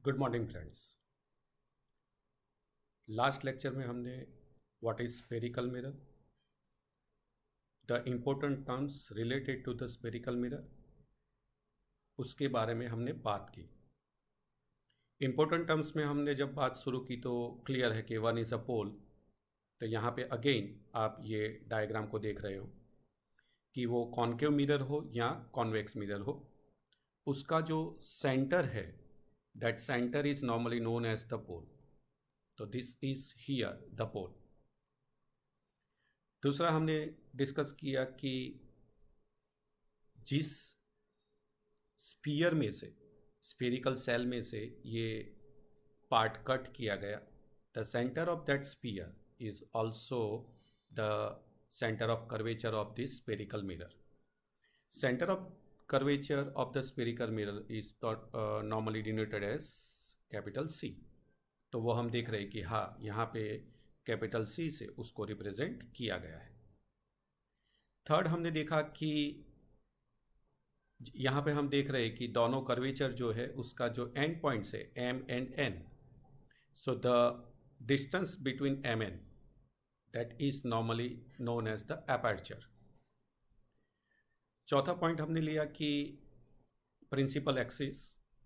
Good morning friends. Last lecture में हमने what is spherical mirror, the important terms related to the spherical mirror, उसके बारे में हमने बात की। इम्पोर्टेंट टर्म्स में हमने जब बात शुरू की तो क्लियर है कि वन इज़ अ पोल। तो यहाँ पे अगेन आप ये डायग्राम को देख रहे हो कि वो कॉन्केव मिरर हो या कॉन्वेक्स मिरर हो, उसका जो सेंटर है that centre is normally known as the pole. तो this is here the pole. दूसरा हमने डिस्कस किया कि जिस स्पीयर में से, स्फेरिकल सेल में से ये पार्ट कट किया गया, the centre of that sphere is also the centre of curvature of this spherical mirror. Centre of curvature of the spherical mirror is normally denoted as capital C. तो वो हम देख रहे हैं कि हाँ, यहाँ पे कैपिटल सी से उसको रिप्रेजेंट किया गया है। थर्ड हमने देखा कि यहाँ पे हम देख रहे हैं कि दोनों कर्वेचर जो है उसका जो एंड पॉइंट्स है M and N, so the distance between M N that is normally known as the aperture. चौथा पॉइंट हमने लिया कि प्रिंसिपल एक्सिस।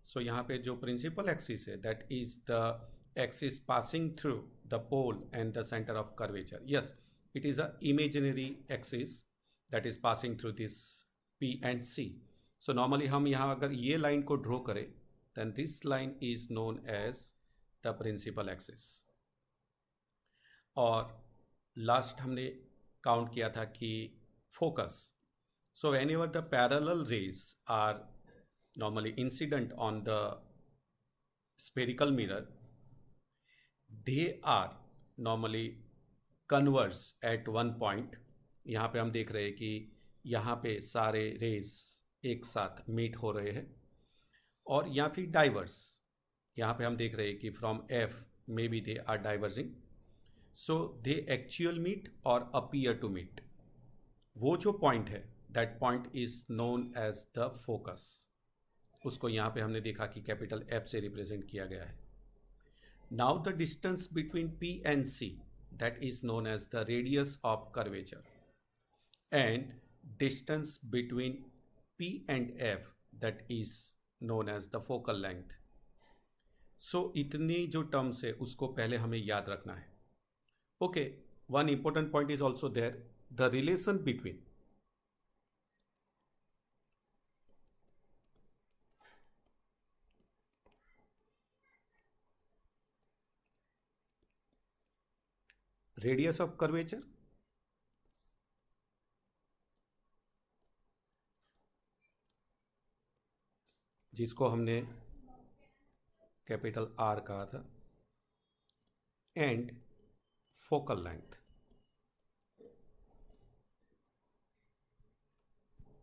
सो यहाँ पे जो प्रिंसिपल एक्सिस है that is the axis passing through the pole and the centre of curvature. Yes, it is a imaginary axis that is passing through this P and C। So normally हम यहाँ अगर ये line को draw करें then this line is known as the principal axis. और last हमने count किया था कि focus. So whenever the parallel rays are normally incident on the spherical mirror, they are normally converge at one point। यहाँ पे हम देख रहे हैं कि यहाँ पे सारे रेज एक साथ मीट हो रहे हैं, और या फिर डाइवर्स। यहाँ पे हम देख रहे हैं कि from F may B they are diverging, so they actual meet और अपीयर टू मीट। वो जो पॉइंट है that point is known as the focus. उसको यहाँ पे हमने देखा कि कैपिटल एफ से रिप्रेजेंट किया गया है। Now the distance between P and C that is known as the radius of curvature, and distance between P and F that is known as the focal length। सो इतनी जो terms है उसको पहले हमें याद रखना है। Okay, one important point is also there, the relation between radius of curvature जिसको हमने कैपिटल R कहा था, एंड फोकल लेंथ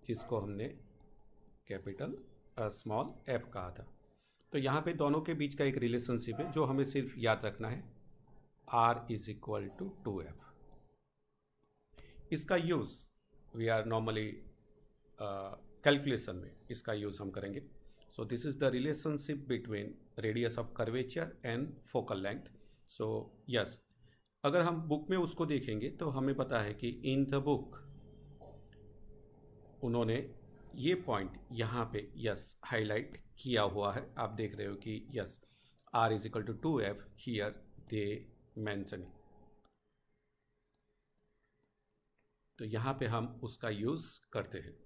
जिसको हमने कैपिटल स्मॉल f कहा था। तो यहाँ पे दोनों के बीच का एक रिलेशनशिप है जो हमें सिर्फ याद रखना है, R is equal to 2f। इसका use we are normally calculation में इसका यूज़ हम करेंगे। So this is the relationship between radius of curvature and focal length. So yes, अगर हम बुक में उसको देखेंगे तो हमें पता है कि इन द बुक उन्होंने ये पॉइंट यहाँ पे यस हाईलाइट किया हुआ है। आप देख रहे हो कि yes R is equal to 2f here they mention. तो यहाँ पे हम उसका यूज़ करते हैं।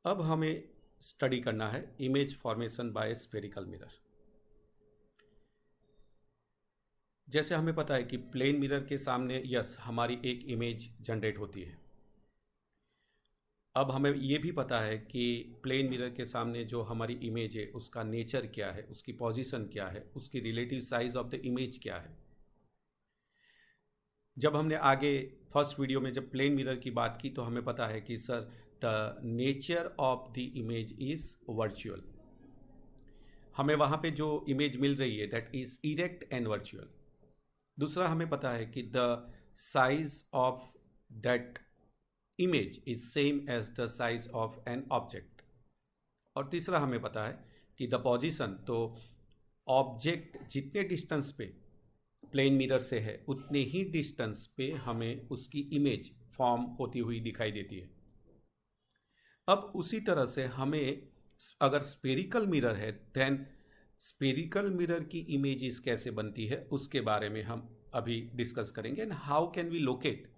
अब हमें स्टडी करना है image formation by spherical mirror. जैसे हमें पता है कि प्लेन मिरर के सामने यस हमारी एक इमेज जनरेट होती है। अब हमें ये भी पता है कि प्लेन मिरर के सामने जो हमारी इमेज है उसका नेचर क्या है, उसकी पोजीशन क्या है, उसकी relative size of the image क्या है। जब हमने आगे फर्स्ट वीडियो में जब प्लेन मिरर की बात की तो हमें पता है कि sir the nature of the image is virtual. हमें वहाँ पे जो इमेज मिल रही है that is erect and virtual. दूसरा हमें पता है कि the size of that image is same as the size of an object। और तीसरा हमें पता है कि द पोजीशन, तो ऑब्जेक्ट जितने डिस्टेंस पे प्लेन मिरर से है उतने ही डिस्टेंस पे हमें उसकी इमेज फॉर्म होती हुई दिखाई देती है। अब उसी तरह से हमें अगर स्पेरिकल मिरर है देन स्पेरिकल मिरर की इमेजेस कैसे बनती है उसके बारे में हम अभी डिस्कस करेंगे, and how can we locate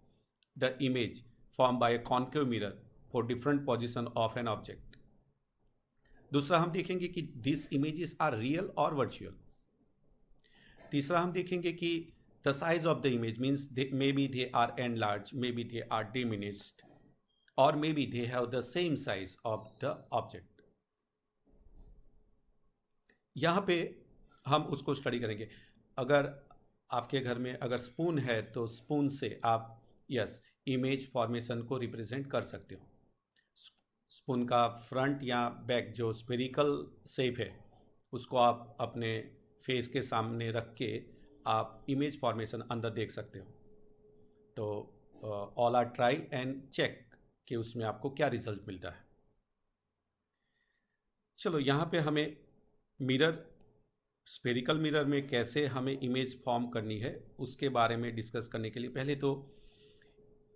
the image form by a concave mirror for different position of an object. दूसरा हम देखेंगे कि दिस इमेजेस आर रियल और वर्चुअल। तीसरा हम देखेंगे कि the size of the image means may be they are enlarge, may be they are diminished, और may be they have the same size of the object. यहाँ पे हम उसको स्टडी करेंगे। अगर आपके घर में अगर स्पून है तो स्पून से आप यस इमेज फॉर्मेशन को रिप्रेजेंट कर सकते हो। स्पून का फ्रंट या बैक जो स्फेरिकल शेप है उसको आप अपने फेस के सामने रख के आप इमेज फॉर्मेशन अंदर देख सकते हो। तो all are try and check कि उसमें आपको क्या रिजल्ट मिलता है। चलो यहाँ पे हमें मिरर, स्फेरिकल मिरर में कैसे हमें इमेज फॉर्म करनी है उसके बारे में डिस्कस करने के लिए पहले तो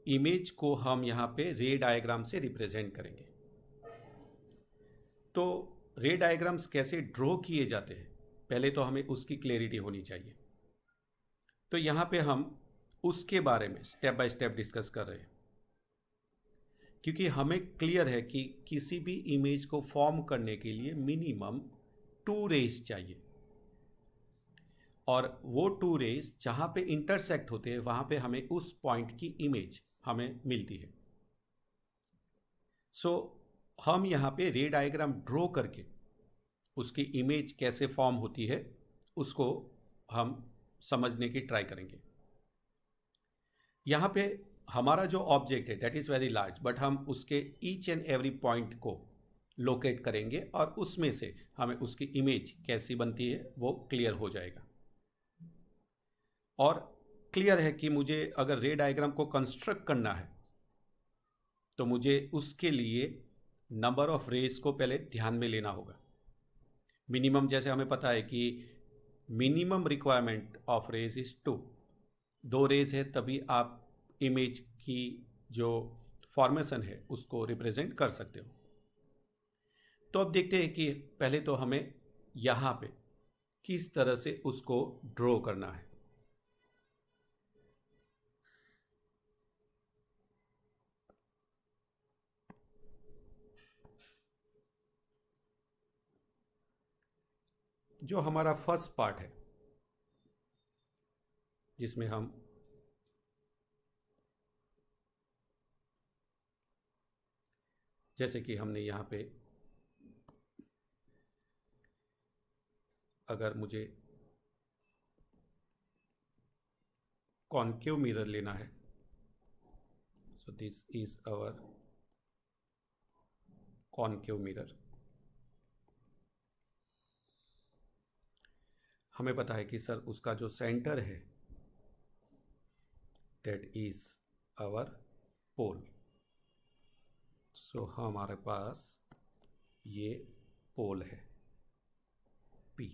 इमेज को हम यहाँ पे रे डायग्राम से रिप्रेजेंट करेंगे। तो रे डायग्राम्स कैसे ड्रॉ किए जाते हैं पहले तो हमें उसकी क्लैरिटी होनी चाहिए। तो यहाँ पे हम उसके बारे में स्टेप बाय स्टेप डिस्कस कर रहे हैं, क्योंकि हमें क्लियर है कि किसी भी इमेज को फॉर्म करने के लिए मिनिमम 2 रेस चाहिए, और वो 2 रेस जहाँ पे इंटरसेक्ट होते हैं वहाँ पे हमें उस पॉइंट की इमेज हमें मिलती है। सो हम यहाँ पे रे डायग्राम ड्रॉ करके उसकी इमेज कैसे फॉर्म होती है उसको हम समझने की ट्राई करेंगे। यहाँ पे हमारा जो ऑब्जेक्ट है that is very large, but हम उसके ईच एंड एवरी पॉइंट को लोकेट करेंगे और उसमें से हमें उसकी इमेज कैसी बनती है वो क्लियर हो जाएगा। और क्लियर है कि मुझे अगर रे डायग्राम को कंस्ट्रक्ट करना है तो मुझे उसके लिए नंबर ऑफ रेस को पहले ध्यान में लेना होगा। मिनिमम जैसे हमें पता है कि minimum requirement of rays is 2 rays है तभी आप इमेज की जो फॉर्मेशन है उसको रिप्रेजेंट कर सकते हो। तो अब देखते हैं कि पहले तो हमें यहाँ पे किस तरह से उसको ड्रॉ करना है। जो हमारा फर्स्ट पार्ट है जिसमें हम जैसे कि हमने यहाँ पे अगर मुझे कॉन्केव मिरर लेना है, so this is our concave mirror. हमें पता है कि सर उसका जो सेंटर है दैट इज आवर पोल। सो हमारे पास ये पोल है P,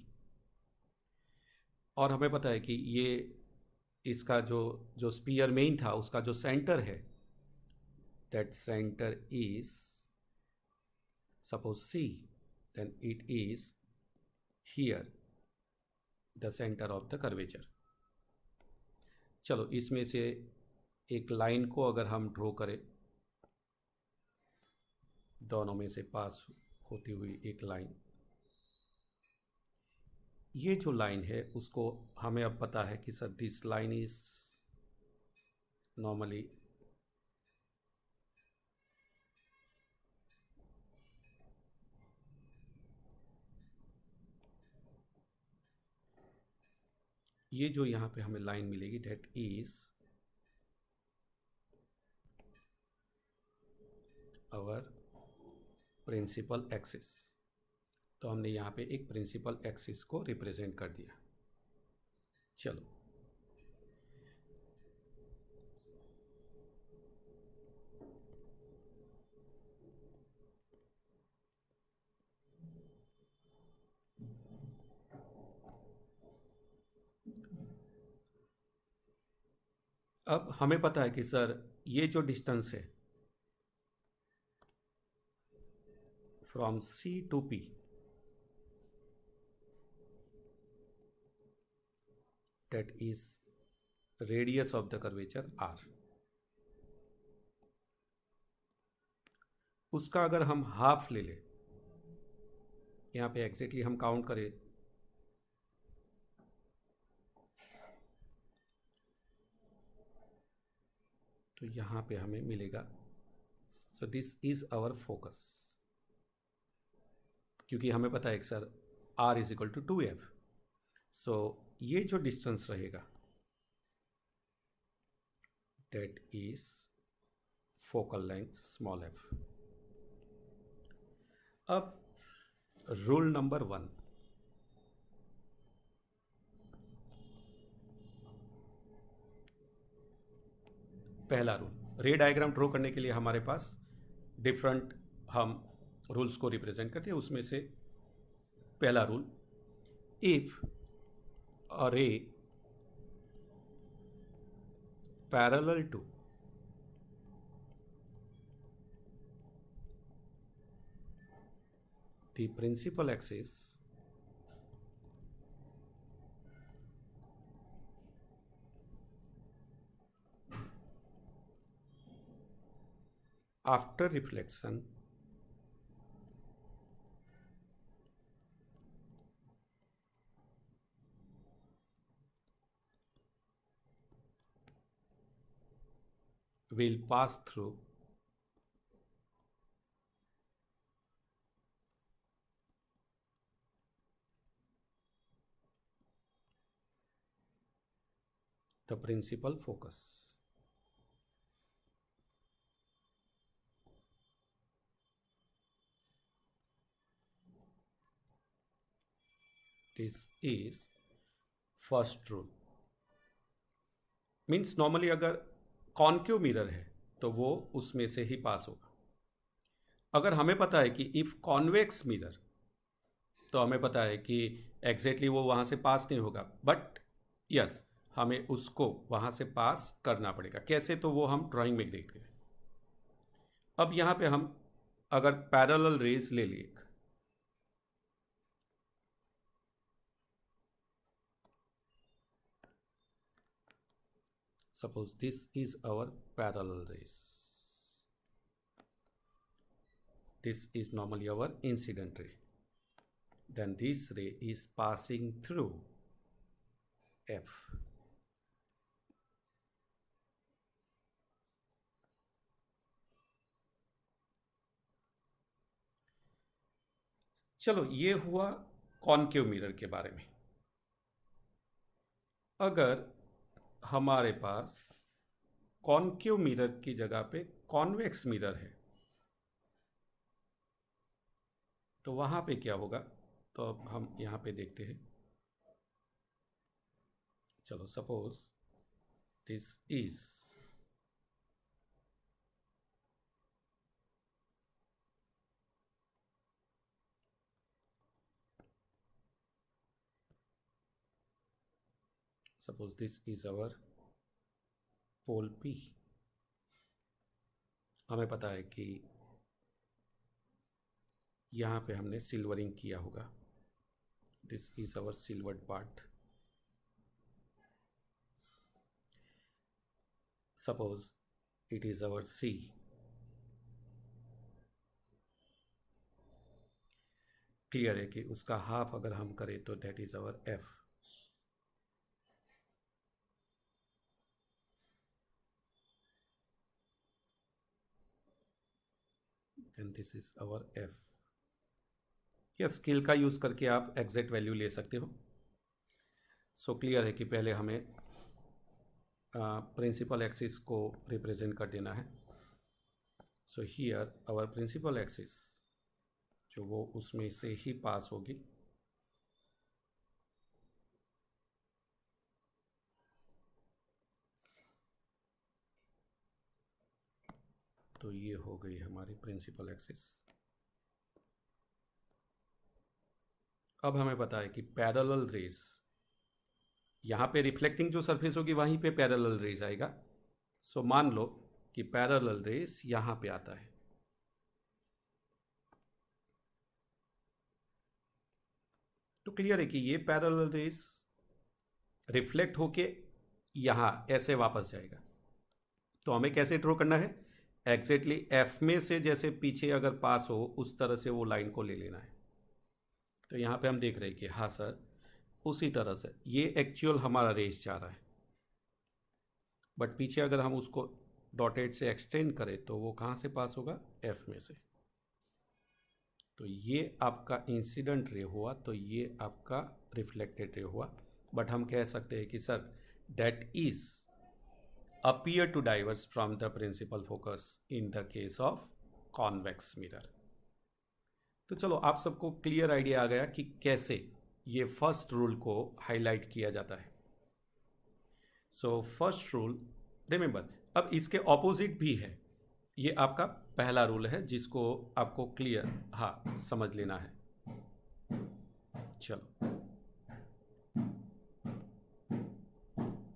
और हमें पता है कि ये इसका जो जो स्पीयर मेन था उसका जो सेंटर है that centre is suppose C, then it is here the centre of the curvature. चलो इसमें से एक लाइन को अगर हम ड्रॉ करें, दोनों में से पास होती हुई एक लाइन, ये जो लाइन है उसको हमें अब पता है कि sir this line is normally ये जो यहाँ पे हमें लाइन मिलेगी that is our principal axis. तो हमने यहाँ पे एक प्रिंसिपल एक्सिस को रिप्रेजेंट कर दिया। चलो अब हमें पता है कि सर ये जो डिस्टेंस है from C to P, that is radius of the curvature r, उसका अगर हम हाफ ले लें, यहाँ पे एग्जैक्टली हम काउंट करें तो यहाँ पे हमें मिलेगा, so this is our focus, क्योंकि हमें पता है कि sir r is equal to 2f, so ये जो डिस्टेंस रहेगा that is focal length small f. अब रूल नंबर 1, पहला रूल, रे डायग्राम ड्रॉ करने के लिए हमारे पास डिफरेंट हम रूल्स को रिप्रेजेंट करते हैं, उसमें से पहला rule, if a ray parallel to the principal axis after reflection will pass through the principal focus. This is first rule. Means normally अगर कॉन्केव मिरर है तो वो उसमें से ही पास होगा। अगर हमें पता है कि इफ कॉन्वेक्स मिरर, तो हमें पता है कि एग्जैक्टली वो वहाँ से पास नहीं होगा, बट यस हमें उसको वहाँ से पास करना पड़ेगा। कैसे, तो वो हम ड्राइंग में देखते हैं। अब यहाँ पे हम अगर पैरेलल रेज ले लिए, suppose this is our parallel rays, this is normally our incident ray, then this ray is passing through F, चलो ये हुआ कॉन्केव मिरर के बारे में। अगर हमारे पास कॉन्केव मिरर की जगह पे कॉन्वेक्स मिरर है तो वहां पे क्या होगा, तो अब हम यहां पे देखते हैं। चलो suppose this is suppose this is our pole P। हमें पता है कि यहाँ पे हमने सिल्वरिंग किया होगा, this is our silvered part. Suppose it is our C, clear है कि उसका हाफ अगर हम करें तो that is our F। And this is our F। यह स्केल का यूज करके आप एग्जैक्ट वैल्यू ले सकते हो। सो क्लियर है कि पहले हमें प्रिंसिपल एक्सिस को रिप्रेजेंट कर देना है। So here our principal axis जो वो उसमें से ही पास होगी, तो ये हो गई हमारी प्रिंसिपल एक्सिस। अब हमें पता है कि पैरेलल रेज, यहाँ पे रिफ्लेक्टिंग जो सरफेस होगी वहीं पे पैरेलल रेज आएगा, सो मान लो कि पैरेलल रेस यहां पे आता है, तो क्लियर है कि ये पैरेलल रेस रिफ्लेक्ट होके यहां ऐसे वापस जाएगा। तो हमें कैसे ड्रॉ करना है, एग्जैक्टली एफ में से जैसे पीछे अगर पास हो उस तरह से वो लाइन को ले लेना है। तो यहाँ पे हम देख रहे हैं कि हाँ सर, उसी तरह से ये एक्चुअल हमारा रेस जा रहा है, बट पीछे अगर हम उसको डॉटेड से एक्सटेंड करें तो वो कहाँ से पास होगा, एफ में से। तो ये आपका इंसिडेंट रे हुआ, तो ये आपका रिफ्लेक्टेड रे हुआ। बट हम कह सकते हैं कि sir that is appear to diverge from the principal focus in the case of convex mirror। तो चलो आप सबको क्लियर आइडिया आ गया कि कैसे ये फर्स्ट रूल को हाईलाइट किया जाता है। सो फर्स्ट रूल रिमेंबर, अब इसके ऑपोजिट भी है, ये आपका पहला रूल है जिसको आपको क्लियर हाँ समझ लेना है। चलो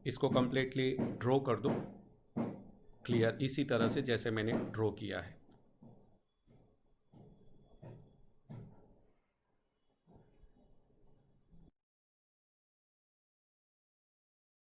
इसको कंप्लीटली ड्रॉ कर दो क्लियर इसी तरह से जैसे मैंने ड्रॉ किया है।